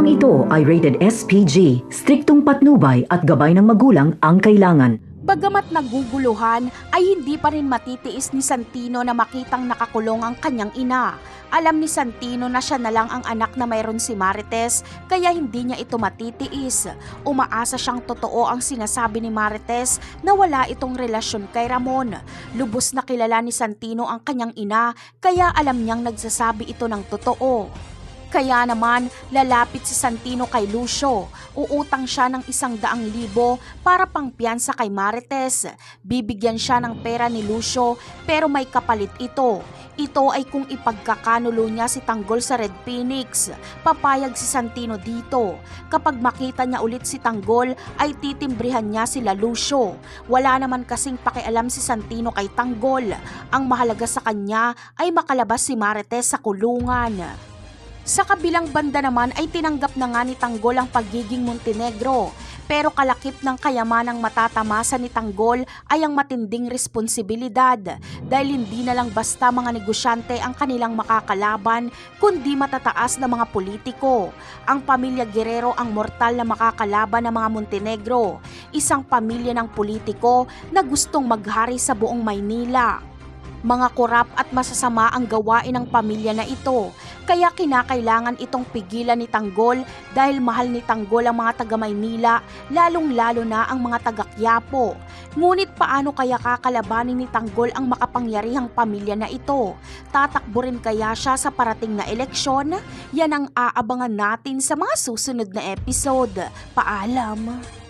Programang ito ay rated SPG, striktong patnubay at gabay ng magulang ang kailangan. Bagamat naguguluhan, ay hindi pa rin matitiis ni Santino na makitang nakakulong ang kanyang ina. Alam ni Santino na siya na lang ang anak na mayroon si Marites, kaya hindi niya ito matitiis. Umaasa siyang totoo ang sinasabi ni Marites na wala itong relasyon kay Ramon. Lubos na kilala ni Santino ang kanyang ina, kaya alam niyang nagsasabi ito ng totoo. Kaya naman, lalapit si Santino kay Lucio. Uutang siya ng 100,000 para pangpiyansa kay Marites. Bibigyan siya ng pera ni Lucio pero may kapalit ito. Ito ay kung ipagkakanulo niya si Tanggol sa Red Phoenix. Papayag si Santino dito. Kapag makita niya ulit si Tanggol ay titimbrihan niya sila Lucio. Wala naman kasing pakialam si Santino kay Tanggol. Ang mahalaga sa kanya ay makalabas si Marites sa kulungan. Sa kabilang banda naman ay tinanggap na nga ni Tanggol ang pagiging Montenegro. Pero kalakip ng kayamanang matatamasa ni Tanggol ay ang matinding responsibilidad. Dahil hindi na lang basta mga negosyante ang kanilang makakalaban, kundi matataas na mga politiko. Ang pamilya Guerrero ang mortal na makakalaban ng mga Montenegro. Isang pamilya ng politiko na gustong maghari sa buong Maynila. Mga korap at masasama ang gawain ng pamilya na ito, kaya kinakailangan itong pigilan ni Tanggol dahil mahal ni Tanggol ang mga taga Maynila, lalong-lalo na ang mga taga Quiapo. Ngunit paano kaya kakalabanin ni Tanggol ang makapangyarihang pamilya na ito? Tatakbo rin kaya siya sa parating na eleksyon? Yan ang aabangan natin sa mga susunod na episode. Paalam!